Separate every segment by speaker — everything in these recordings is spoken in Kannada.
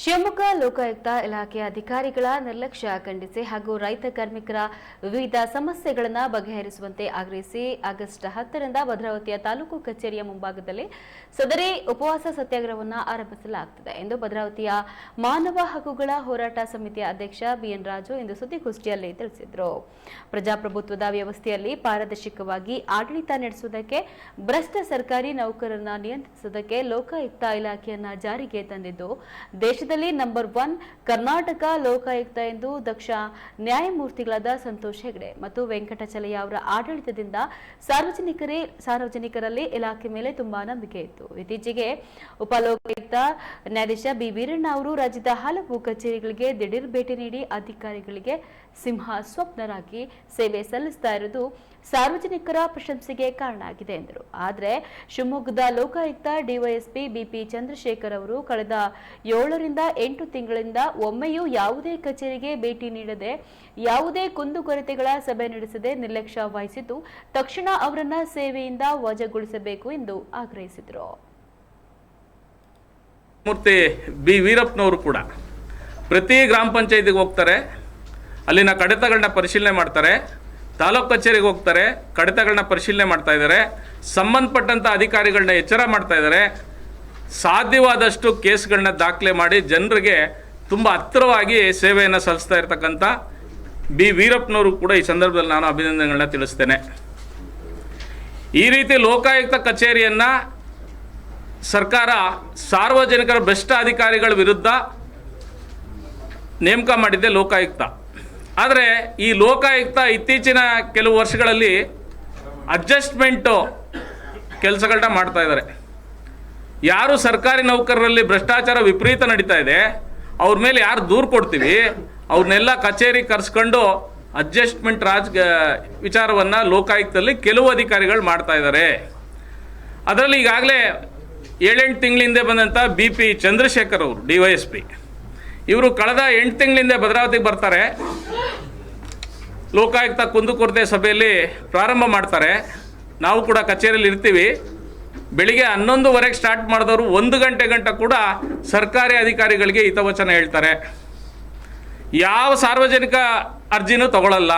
Speaker 1: ಶಿವಮೊಗ್ಗ ಲೋಕಾಯುಕ್ತ ಇಲಾಖೆಯ ಅಧಿಕಾರಿಗಳ ನಿರ್ಲಕ್ಷ್ಯ ಖಂಡಿಸಿ ಹಾಗೂ ರೈತ ಕಾರ್ಮಿಕರ ವಿವಿಧ ಸಮಸ್ಯೆಗಳನ್ನು ಬಗೆಹರಿಸುವಂತೆ ಆಗ್ರಹಿಸಿ ಆಗಸ್ಟ್ 10ರಿಂದ ಭದ್ರಾವತಿಯ ತಾಲೂಕು ಕಚೇರಿಯ ಮುಂಭಾಗದಲ್ಲಿ ಸದರಿ ಉಪವಾಸ ಸತ್ಯಾಗ್ರಹವನ್ನು ಆರಂಭಿಸಲಾಗುತ್ತದೆ ಎಂದು ಭದ್ರಾವತಿಯ ಮಾನವ ಹಕ್ಕುಗಳ ಹೋರಾಟ ಸಮಿತಿಯ ಅಧ್ಯಕ್ಷ ಬಿಎನ್ ರಾಜು ಇಂದು ಸುದ್ದಿಗೋಷ್ಠಿಯಲ್ಲಿ ತಿಳಿಸಿದರು. ಪ್ರಜಾಪ್ರಭುತ್ವದ ವ್ಯವಸ್ಥೆಯಲ್ಲಿ ಪಾರದರ್ಶಕವಾಗಿ ಆಡಳಿತ ನಡೆಸುವುದಕ್ಕೆ, ಭ್ರಷ್ಟ ಸರ್ಕಾರಿ ನೌಕರರನ್ನು ನಿಯಂತ್ರಿಸುವುದಕ್ಕೆ ಲೋಕಾಯುಕ್ತ ಇಲಾಖೆಯನ್ನು ಜಾರಿಗೆ ತಂದಿದ್ದು ದೇಶದಲ್ಲಿ ನಂಬರ್ 1 ಕರ್ನಾಟಕ ಲೋಕಾಯುಕ್ತ ಎಂದು ದಕ್ಷ ನ್ಯಾಯಮೂರ್ತಿಗಳಾದ ಸಂತೋಷ್ ಹೆಗ್ಡೆ ಮತ್ತು ವೆಂಕಟಚಲಯ್ಯ ಅವರ ಆಡಳಿತದಿಂದ ಸಾರ್ವಜನಿಕರಲ್ಲಿ ಇಲಾಖೆ ಮೇಲೆ ತುಂಬಾ ನಂಬಿಕೆ ಇತ್ತು. ಇತ್ತೀಚೆಗೆ ಉಪಲೋಕಾಯುಕ್ತ ನ್ಯಾಯಾಧೀಶ ಬಿ ವೀರಣ್ಣ ಅವರು ರಾಜ್ಯದ ಹಲವು ಕಚೇರಿಗಳಿಗೆ ದಿಢೀರ್ ಭೇಟಿ ನೀಡಿ ಅಧಿಕಾರಿಗಳಿಗೆ ಸಿಂಹ ಸ್ವಪ್ನರಾಗಿ ಸೇವೆ ಸಲ್ಲಿಸ್ತಾ ಇರುವುದು ಸಾರ್ವಜನಿಕರ ಪ್ರಶಂಸೆಗೆ ಕಾರಣ ಆಗಿದೆ ಎಂದರು. ಆದರೆ ಶಿವಮೊಗ್ಗದ ಲೋಕಾಯುಕ್ತ ಡಿವೈಎಸ್ಪಿ ಬಿಪಿ ಚಂದ್ರಶೇಖರ್ ಅವರು ಕಳೆದ 7ರಿಂದ 8 ತಿಂಗಳಿಂದ ಒಮ್ಮೆಯೂ ಯಾವುದೇ ಕಚೇರಿಗೆ ಭೇಟಿ ನೀಡದೆ, ಯಾವುದೇ ಕುಂದುಕೊರತೆಗಳ ಸಭೆ ನಡೆಸದೆ ನಿರ್ಲಕ್ಷ್ಯ ವಹಿಸಿದ್ದು ತಕ್ಷಣ ಅವರನ್ನ ಸೇವೆಯಿಂದ ವಜಾಗೊಳಿಸಬೇಕು ಎಂದು ಆಗ್ರಹಿಸಿದರು.
Speaker 2: ಮೂರ್ತಿ ಬಿ ವೀರಪ್ಪನವರು ಕೂಡ ಪ್ರತಿ ಗ್ರಾಮ ಪಂಚಾಯತಿಗೆ ಹೋಗ್ತಾರೆ, ಅಲ್ಲಿನ ಕಡತಗಳನ್ನ ಪರಿಶೀಲನೆ ಮಾಡ್ತಾರೆ, ತಾಲೂಕು ಕಚೇರಿಗೆ ಹೋಗ್ತಾರೆ, ಕಡತಗಳನ್ನ ಪರಿಶೀಲನೆ ಮಾಡ್ತಾ ಇದ್ದಾರೆ, ಸಂಬಂಧಪಟ್ಟಂಥ ಅಧಿಕಾರಿಗಳನ್ನ ಎಚ್ಚರ ಮಾಡ್ತಾ ಇದ್ದಾರೆ. ಸಾಧ್ಯವಾದಷ್ಟು ಕೇಸ್ಗಳನ್ನ ದಾಖಲೆ ಮಾಡಿ ಜನರಿಗೆ ತುಂಬ ಹತ್ತಿರವಾಗಿ ಸೇವೆಯನ್ನು ಸಲ್ಲಿಸ್ತಾ ಇರ್ತಕ್ಕಂಥ ಬಿ ವೀರಪ್ಪನವರು ಕೂಡ ಈ ಸಂದರ್ಭದಲ್ಲಿ ನಾನು ಅಭಿನಂದನೆಗಳನ್ನ ತಿಳಿಸ್ತೇನೆ. ಈ ರೀತಿ ಲೋಕಾಯುಕ್ತ ಕಚೇರಿಯನ್ನು ಸರ್ಕಾರ ಸಾರ್ವಜನಿಕರ ಭ್ರಷ್ಟ ಅಧಿಕಾರಿಗಳ ವಿರುದ್ಧ ನೇಮಕ ಮಾಡಿದ್ದೆ ಲೋಕಾಯುಕ್ತ. ಆದರೆ ಈ ಲೋಕಾಯುಕ್ತ ಇತ್ತೀಚಿನ ಕೆಲವು ವರ್ಷಗಳಲ್ಲಿ ಅಡ್ಜಸ್ಟ್ಮೆಂಟು ಕೆಲಸಗಳನ್ನ ಮಾಡ್ತಾ ಇದ್ದಾರೆ. ಯಾರು ಸರ್ಕಾರಿ ನೌಕರರಲ್ಲಿ ಭ್ರಷ್ಟಾಚಾರ ವಿಪರೀತ ನಡೀತಾ ಇದೆ ಅವ್ರ ಮೇಲೆ ಯಾರು ದೂರು ಕೊಡ್ತೀವಿ ಅವ್ರನ್ನೆಲ್ಲ ಕಚೇರಿ ಕರೆಸ್ಕೊಂಡು ಅಡ್ಜಸ್ಟ್ಮೆಂಟ್ ವಿಚಾರವನ್ನು ಲೋಕಾಯುಕ್ತದಲ್ಲಿ ಕೆಲವು ಅಧಿಕಾರಿಗಳು ಮಾಡ್ತಾ ಇದ್ದಾರೆ. ಅದರಲ್ಲಿ ಈಗಾಗಲೇ 7-8 ತಿಂಗಳಿಂದ ಬಂದಂಥ ಬಿ ಪಿ ಚಂದ್ರಶೇಖರ್ ಅವರು ಡಿವೈಎಸ್ಪಿ ಇವರು ಕಳೆದ 8 ತಿಂಗಳಿಂದ ಭದ್ರಾವತಿಗೆ ಬರ್ತಾರೆ. ಲೋಕಾಯುಕ್ತ ಕುಂದುಕೊರತೆ ಸಭೆಯಲ್ಲಿ ಪ್ರಾರಂಭ ಮಾಡ್ತಾರೆ. ನಾವು ಕೂಡ ಕಚೇರಿಯಲ್ಲಿ ಇರ್ತೀವಿ. ಬೆಳಿಗ್ಗೆ 11:15 ಸ್ಟಾರ್ಟ್ ಮಾಡಿದವರು 1 ಗಂಟೆ ಕೂಡ ಸರ್ಕಾರಿ ಅಧಿಕಾರಿಗಳಿಗೆ ಹಿತವಚನ ಹೇಳ್ತಾರೆ. ಯಾವ ಸಾರ್ವಜನಿಕ ಅರ್ಜಿನೂ ತಗೊಳ್ಳಲ್ಲ.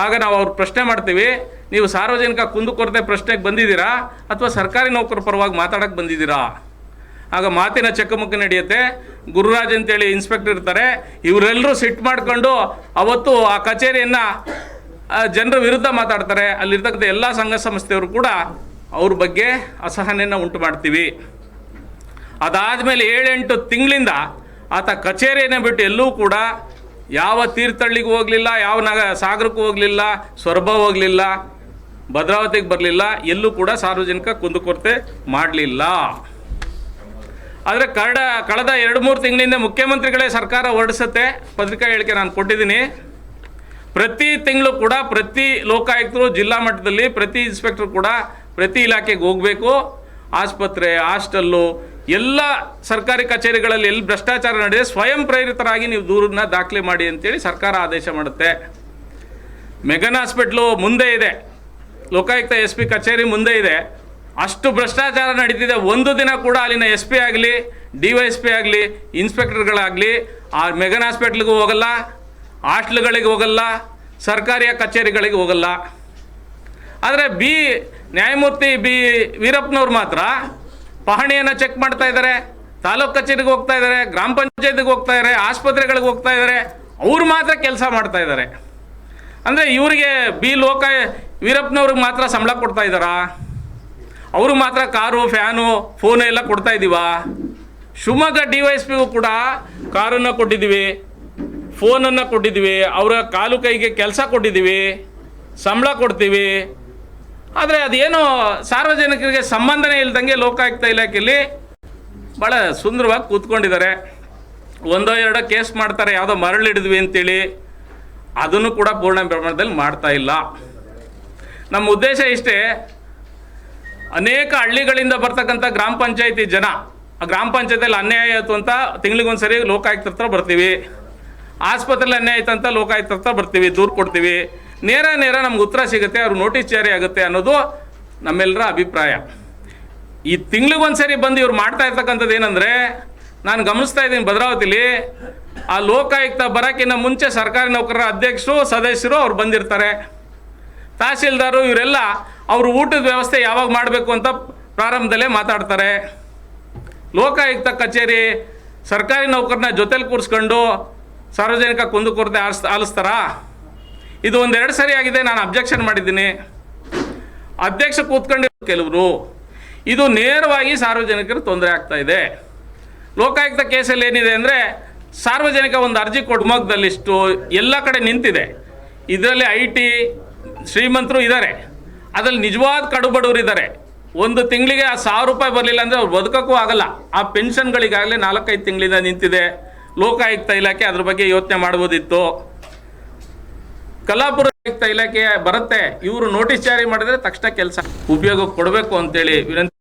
Speaker 2: ಆಗ ನಾವು ಅವ್ರು ಪ್ರಶ್ನೆ ಮಾಡ್ತೀವಿ, ನೀವು ಸಾರ್ವಜನಿಕ ಕುಂದುಕೊರತೆ ಪ್ರಶ್ನೆಗೆ ಬಂದಿದ್ದೀರಾ ಅಥವಾ ಸರ್ಕಾರಿ ನೌಕರ ಪರವಾಗಿ ಮಾತಾಡೋಕ್ಕೆ ಬಂದಿದ್ದೀರಾ? ಆಗ ಮಾತಿನ ಚಕಮಕಿ ನಡೆಯುತ್ತೆ. ಗುರುರಾಜ್ ಅಂತೇಳಿ ಇನ್ಸ್ಪೆಕ್ಟರ್ ಇರ್ತಾರೆ, ಇವರೆಲ್ಲರೂ ಸಿಟ್ಟು ಮಾಡಿಕೊಂಡು ಅವತ್ತು ಆ ಕಚೇರಿಯನ್ನು ಜನರ ವಿರುದ್ಧ ಮಾತಾಡ್ತಾರೆ. ಅಲ್ಲಿರ್ತಕ್ಕಂಥ ಎಲ್ಲ ಸಂಘ ಸಂಸ್ಥೆಯವರು ಕೂಡ ಅವ್ರ ಬಗ್ಗೆ ಅಸಹನೆಯನ್ನು ಉಂಟು ಮಾಡ್ತೀವಿ. ಅದಾದಮೇಲೆ 7-8 ತಿಂಗಳಿಂದ ಆತ ಕಚೇರಿಯನ್ನು ಬಿಟ್ಟು ಎಲ್ಲೂ ಕೂಡ ಯಾವ ತೀರ್ಥಹಳ್ಳಿಗೂ ಹೋಗಲಿಲ್ಲ, ಯಾವ ಸಾಗರಕ್ಕೂ ಹೋಗಲಿಲ್ಲ, ಸೊರಬ ಹೋಗಲಿಲ್ಲ, ಭದ್ರಾವತಿಗೆ ಬರಲಿಲ್ಲ, ಎಲ್ಲೂ ಕೂಡ ಸಾರ್ವಜನಿಕ ಕುಂದುಕೊರತೆ ಮಾಡಲಿಲ್ಲ. ಆದರೆ ಕಳೆದ 2-3 ತಿಂಗಳಿಂದ ಮುಖ್ಯಮಂತ್ರಿಗಳೇ ಸರ್ಕಾರ ಹೊರಡಿಸುತ್ತೆ ಪತ್ರಿಕಾ ಹೇಳಿಕೆ ನಾನು ಕೊಟ್ಟಿದ್ದೀನಿ. ಪ್ರತಿ ತಿಂಗಳು ಕೂಡ ಪ್ರತಿ ಲೋಕಾಯುಕ್ತರು ಜಿಲ್ಲಾ ಮಟ್ಟದಲ್ಲಿ ಪ್ರತಿ ಇನ್ಸ್ಪೆಕ್ಟರ್ ಕೂಡ ಪ್ರತಿ ಇಲಾಖೆಗೆ ಹೋಗಬೇಕು. ಆಸ್ಪತ್ರೆ, ಹಾಸ್ಟೆಲ್ಲು, ಎಲ್ಲ ಸರ್ಕಾರಿ ಕಚೇರಿಗಳಲ್ಲಿ ಎಲ್ಲಿ ಭ್ರಷ್ಟಾಚಾರ ನಡೆದಿದೆ ಸ್ವಯಂ ಪ್ರೇರಿತರಾಗಿ ನೀವು ದೂರನ್ನ ದಾಖಲೆ ಮಾಡಿ ಅಂತೇಳಿ ಸರ್ಕಾರ ಆದೇಶ ಮಾಡುತ್ತೆ. ಮೆಗನ್ ಹಾಸ್ಪಿಟ್ಲು ಮುಂದೆ ಇದೆ, ಲೋಕಾಯುಕ್ತ ಎಸ್ ಪಿ ಕಚೇರಿ ಮುಂದೆ ಇದೆ. ಅಷ್ಟು ಭ್ರಷ್ಟಾಚಾರ ನಡೀತಿದೆ. ಒಂದು ದಿನ ಕೂಡ ಅಲ್ಲಿನ ಎಸ್ ಪಿ ಆಗಲಿ, ಡಿವೈಎಸ್ಪಿ ಆಗಲಿ, ಇನ್ಸ್ಪೆಕ್ಟರ್ಗಳಾಗಲಿ ಆ ಮೆಗನ್ ಹಾಸ್ಪಿಟ್ಲಿಗೂ ಹೋಗಲ್ಲ, ಹಾಸ್ಟ್ಲ್ಗಳಿಗೆ ಹೋಗಲ್ಲ, ಸರ್ಕಾರಿಯ ಕಚೇರಿಗಳಿಗೆ ಹೋಗಲ್ಲ. ಆದರೆ ನ್ಯಾಯಮೂರ್ತಿ ಬಿ ವೀರಪ್ಪನವ್ರು ಮಾತ್ರ ಪಹಣಿಯನ್ನು ಚೆಕ್ ಮಾಡ್ತಾ ಇದ್ದಾರೆ, ತಾಲೂಕು ಕಚೇರಿಗೆ ಹೋಗ್ತಾ ಇದ್ದಾರೆ, ಗ್ರಾಮ ಪಂಚಾಯತಿಗೆ ಹೋಗ್ತಾ ಇದ್ದಾರೆ, ಆಸ್ಪತ್ರೆಗಳಿಗೆ ಹೋಗ್ತಾ ಇದ್ದಾರೆ. ಅವ್ರು ಮಾತ್ರ ಕೆಲಸ ಮಾಡ್ತಾ ಇದ್ದಾರೆ. ಅಂದರೆ ಇವರಿಗೆ ವೀರಪ್ಪನವ್ರಿಗೆ ಮಾತ್ರ ಸಂಬಳ ಕೊಡ್ತಾ ಇದ್ದಾರಾ? ಅವರು ಮಾತ್ರ ಕಾರು, ಫ್ಯಾನು, ಫೋನು ಎಲ್ಲ ಕೊಡ್ತಾ ಇದ್ದೀವಾ? ಶಿವಮೊಗ್ಗ ಡಿವೈಎಸ್ಪಿಗೂ ಕೂಡ ಕಾರನ್ನು ಕೊಟ್ಟಿದ್ದೀವಿ, ಫೋನನ್ನು ಕೊಟ್ಟಿದ್ದೀವಿ, ಅವರ ಕಾಲು ಕೈಗೆ ಕೆಲಸ ಕೊಟ್ಟಿದ್ದೀವಿ, ಸಂಬಳ ಕೊಡ್ತೀವಿ. ಆದರೆ ಅದೇನೋ ಸಾರ್ವಜನಿಕರಿಗೆ ಸಂಬಂಧನೇ ಇಲ್ದಂಗೆ ಲೋಕಾಯುಕ್ತ ಇಲಾಖೆಯಲ್ಲಿ ಭಾಳ ಸುಂದರವಾಗಿ ಕೂತ್ಕೊಂಡಿದ್ದಾರೆ. 1-2 ಕೇಸ್ ಮಾಡ್ತಾರೆ, ಯಾವುದೋ ಮರಳಿಡಿದ್ವಿ ಅಂತೇಳಿ, ಅದನ್ನು ಕೂಡ ಪೂರ್ಣ ಪ್ರಮಾಣದಲ್ಲಿ ಮಾಡ್ತಾ ಇಲ್ಲ. ನಮ್ಮ ಉದ್ದೇಶ ಇಷ್ಟೇ, ಅನೇಕ ಹಳ್ಳಿಗಳಿಂದ ಬರ್ತಕ್ಕಂಥ ಗ್ರಾಮ ಪಂಚಾಯತಿ ಜನ, ಆ ಗ್ರಾಮ ಪಂಚಾಯತಿಯಲ್ಲಿ ಅನ್ಯಾಯ ಆಯಿತು ಅಂತ ತಿಂಗಳಿಗೊಂದ್ಸರಿ ಲೋಕಾಯುಕ್ತ ಹತ್ರ ಬರ್ತೀವಿ, ಆಸ್ಪತ್ರೆಯಲ್ಲಿ ಅನ್ಯಾಯ ಆಯ್ತು ಅಂತ ಲೋಕಾಯುಕ್ತ ಹತ್ರ ಬರ್ತೀವಿ, ದೂರು ಕೊಡ್ತೀವಿ. ನೇರ ನಮ್ಗೆ ಉತ್ತರ ಸಿಗುತ್ತೆ, ಅವ್ರು ನೋಟಿಸ್ ಜಾರಿ ಆಗುತ್ತೆ ಅನ್ನೋದು ನಮ್ಮೆಲ್ಲರ ಅಭಿಪ್ರಾಯ. ಈ ತಿಂಗಳಿಗೊಂದ್ಸರಿ ಬಂದು ಇವ್ರು ಮಾಡ್ತಾ ಇರ್ತಕ್ಕಂಥದ್ದು ಏನಂದರೆ ನಾನು ಗಮನಿಸ್ತಾ ಇದ್ದೀನಿ ಭದ್ರಾವತಿಲಿ ಆ ಲೋಕಾಯುಕ್ತ ಬರೋಕ್ಕಿಂತ ಮುಂಚೆ ಸರ್ಕಾರಿ ನೌಕರರ ಅಧ್ಯಕ್ಷರು ಸದಸ್ಯರು ಅವ್ರು ಬಂದಿರ್ತಾರೆ. ತಹಸೀಲ್ದಾರು ಇವರೆಲ್ಲ ಅವರು ಊಟದ ವ್ಯವಸ್ಥೆ ಯಾವಾಗ ಮಾಡಬೇಕು ಅಂತ ಪ್ರಾರಂಭದಲ್ಲೇ ಮಾತಾಡ್ತಾರೆ. ಲೋಕಾಯುಕ್ತ ಕಚೇರಿ ಸರ್ಕಾರಿ ನೌಕರನ ಜೊತೆಲಿ ಕೂರಿಸ್ಕೊಂಡು ಸಾರ್ವಜನಿಕ ಕುಂದುಕೊರತೆ ಆಲಿಸ್ತಾರಾ? ಇದು ಒಂದೆರಡು ಸರಿ ಆಗಿದೆ, ನಾನು ಅಬ್ಜೆಕ್ಷನ್ ಮಾಡಿದ್ದೀನಿ. ಅಧ್ಯಕ್ಷ ಕೂತ್ಕೊಂಡಿರೋ ಕೆಲವರು ಇದು ನೇರವಾಗಿ ಸಾರ್ವಜನಿಕರು ತೊಂದರೆ ಆಗ್ತಾ ಇದೆ. ಲೋಕಾಯುಕ್ತ ಕೇಸಲ್ಲಿ ಏನಿದೆ ಅಂದರೆ ಸಾರ್ವಜನಿಕ ಒಂದು ಅರ್ಜಿ ಕೊಟ್ಟು ಮೊಗ್ದಲ್ಲಿಷ್ಟು ಎಲ್ಲ ಕಡೆ ನಿಂತಿದೆ. ಇದರಲ್ಲಿ IT ಶ್ರೀಮಂತರು ಇದ್ದಾರೆ, ಅದರಲ್ಲಿ ನಿಜವಾದ ಕಡುಬಡವರು ಇದ್ದಾರೆ. ಒಂದು ತಿಂಗಳಿಗೆ ಆ 1000 ರೂಪಾಯಿ ಬರಲಿಲ್ಲ ಅಂದರೆ ಅವ್ರು ಬದುಕೋಕ್ಕೂ ಆಗಲ್ಲ. ಆ ಪೆನ್ಷನ್ಗಳಿಗಾಗಲೇ 4-5 ತಿಂಗಳಿಂದ ನಿಂತಿದೆ. ಲೋಕಾಯುಕ್ತ ಇಲಾಖೆ ಅದ್ರ ಬಗ್ಗೆ ಯೋಚನೆ ಮಾಡ್ಬೋದಿತ್ತು. ಕಲಾಪುರ ಆಯುಕ್ತ ಇಲಾಖೆ ಬರುತ್ತೆ, ಇವರು ನೋಟಿಸ್ ಜಾರಿ ಮಾಡಿದ್ರೆ ತಕ್ಷಣ ಕೆಲಸ ಉಪಯೋಗಕ್ಕೆ ಕೊಡಬೇಕು ಅಂತೇಳಿ ವಿನಂತಿ.